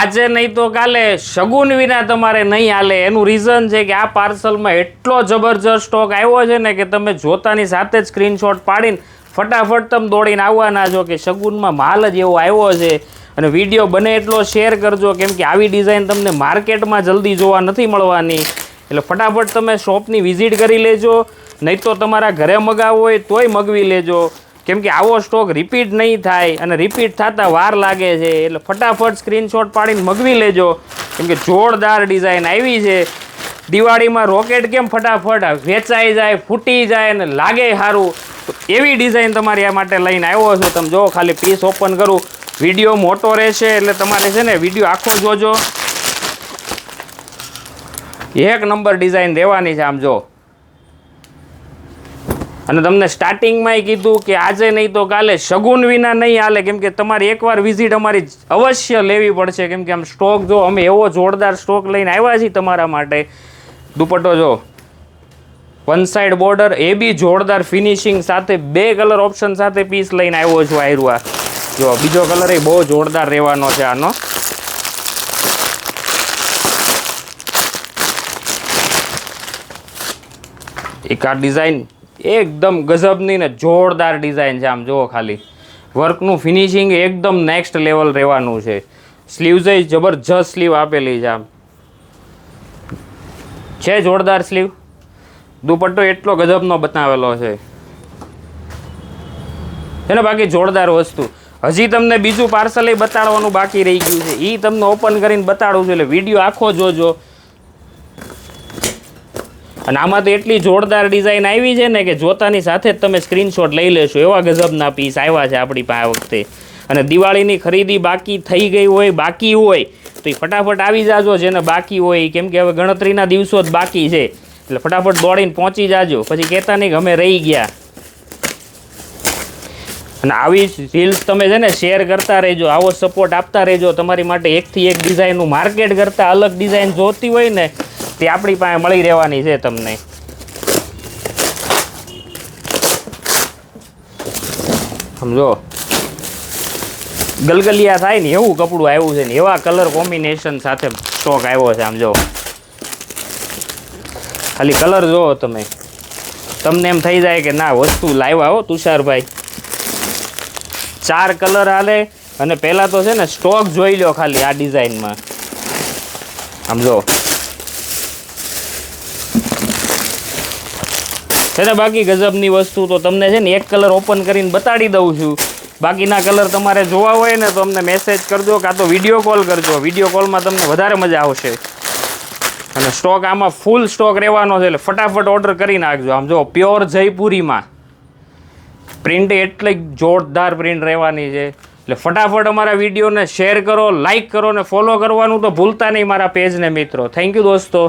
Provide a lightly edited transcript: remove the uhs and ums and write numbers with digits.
આજે નહીં તો કાલે શગુન વિના તમારે નહીં હાલે. એનું રીઝન છે કે આ પાર્સલમાં એટલો જબરજસ્ત સ્ટોક આવ્યો છે ને કે તમે જોતાની સાથે જ સ્ક્રીનશોટ પાડીને ફટાફટ તમે દોડીને આવવાના છો કે શગુનમાં માલ જ એવો આવ્યો છે. અને વિડીયો બને એટલો શેર કરજો, કેમ કે આવી ડિઝાઇન તમને માર્કેટમાં જલ્દી જોવા નથી મળવાની. એટલે ફટાફટ તમે શોપની વિઝિટ કરી લેજો, નહીં તો તમારા ઘરે મગાવવો હોય તોય મગવી લેજો, કેમ કે આવો સ્ટોક રિપીટ નહીં થાય અને રિપીટ થતાં વાર લાગે છે. એટલે ફટાફટ સ્ક્રીનશોટ પાડીને મગવી લેજો, કેમ કે જોરદાર ડિઝાઇન આવી છે. દિવાળીમાં રોકેટ કેમ ફટાફટ વેચાઈ જાય, ફૂટી જાય અને લાગે સારું, તો એવી ડિઝાઇન તમારી આ માટે લઈને આવ્યો છું. તમે જો ખાલી પીસ ઓપન કરું, વિડીયો મોટો રહેશે એટલે તમારે છે ને વિડીયો આખો જોજો. એક નંબર ડિઝાઇન રહેવાની છે આમ જો. અને તમને સ્ટાર્ટિંગમાં કીધું કે આજે નહીં તો કાલે શગુન વિના નહીં હાલે, કેમ કે તમારે એકવાર વિઝિટ અમારી અવશ્ય લેવી પડશે, કેમ કે આમ સ્ટોક જો અમે એવો જોરદાર સ્ટોક લઈને આવ્યા છીએ તમારા માટે. દુપટ્ટો જો વન સાઈડ બોર્ડર, એ બી જોરદાર ફિનિશિંગ સાથે 2 કલર ઓપ્શન સાથે પીસ લઈને આવ્યો છું. આયરુઆ જો બીજો કલર એ બહુ જોરદાર રહેવાનો છે આનો. એક આ ડિઝાઇન એકદમ ગજબની ને જોરદાર ડિઝાઇન છે. આમ જુઓ ખાલી વર્કનું ફિનિશિંગ એકદમ નેક્સ્ટ લેવલ રહેવાનું છે. સ્લીવ્સ જબરજસ્ત સ્લીવ આપેલી છે. આમ છે જોરદાર સ્લીવ. દુપટ્ટો એટલો ગજબનો બતાવેલો છે એને. બાકી જોરદાર વસ્તુ. હજી તમને બીજું પાર્સલ એ બતાડવાનું બાકી રહી ગયું છે, એ તમને ઓપન કરીને બતાડું છું. એટલે વિડીયો આખો જોજો. અને આમાં તો એટલી જોરદાર ડિઝાઇન આવી છે ને કે જોતાની સાથે જ તમે સ્ક્રીનશોટ લઈ લેશો. એવા ગજબના પીસ આવ્યા છે આપણી પાસે આ વખતે. અને દિવાળીની ખરીદી બાકી થઈ ગઈ હોય, બાકી હોય તો એ ફટાફટ આવી જાજો જેને બાકી હોય, કેમ કે હવે ગણતરીના દિવસો જ બાકી છે. એટલે ફટાફટ દોડીને પહોંચી જાજો, પછી કહેતા નહીં કે અમે રહી ગયા. અને આવી રીલ્સ તમે છે ને શેર કરતા રહેજો, આવો સપોર્ટ આપતા રહેજો. તમારી માટે એકથી એક ડિઝાઇનનું માર્કેટ કરતાં અલગ ડિઝાઇન જોતી હોય ને તે આપણી પાસે મળી રહેવાની છે તમને. સમજો ગલગલિયા થાય ને એવું કપડું આવ્યું છે ને એવા કલર કોમ્બિનેશન સાથે સ્ટોક આવ્યો છે. આમ જો ખાલી કલર જોવો તમે, તમને એમ થઈ જાય કે ના વસ્તુ લાવ્યા હો તુષારભાઈ. 4 કલર હાલે. અને પહેલાં તો છે ને સ્ટોક જોઈ લો ખાલી આ ડિઝાઇનમાં. આમ જો છે ને બાકી ગજબની વસ્તુ. તો તમને છે ને એક કલર ઓપન કરીને બતાડી દઉં છું. બાકીના કલર તમારે જોવા હોય ને તો અમને મેસેજ કરજો, કાં તો વિડીયો કોલ કરજો. વિડીયો કોલમાં તમને વધારે મજા આવશે. અને સ્ટોક આમાં ફૂલ સ્ટોક રહેવાનો છે, એટલે ફટાફટ ઓર્ડર કરી નાખજો. આમ જો પ્યોર જયપુરીમાં પ્રિન્ટ એટલી જોરદાર પ્રિન્ટ રહેવાની છે. એટલે ફટાફટ અમારા વિડીયોને શેર કરો, લાઇક કરો ને ફોલો કરવાનું તો ભૂલતા નહીં મારા પેજને મિત્રો. થેન્ક યુ દોસ્તો.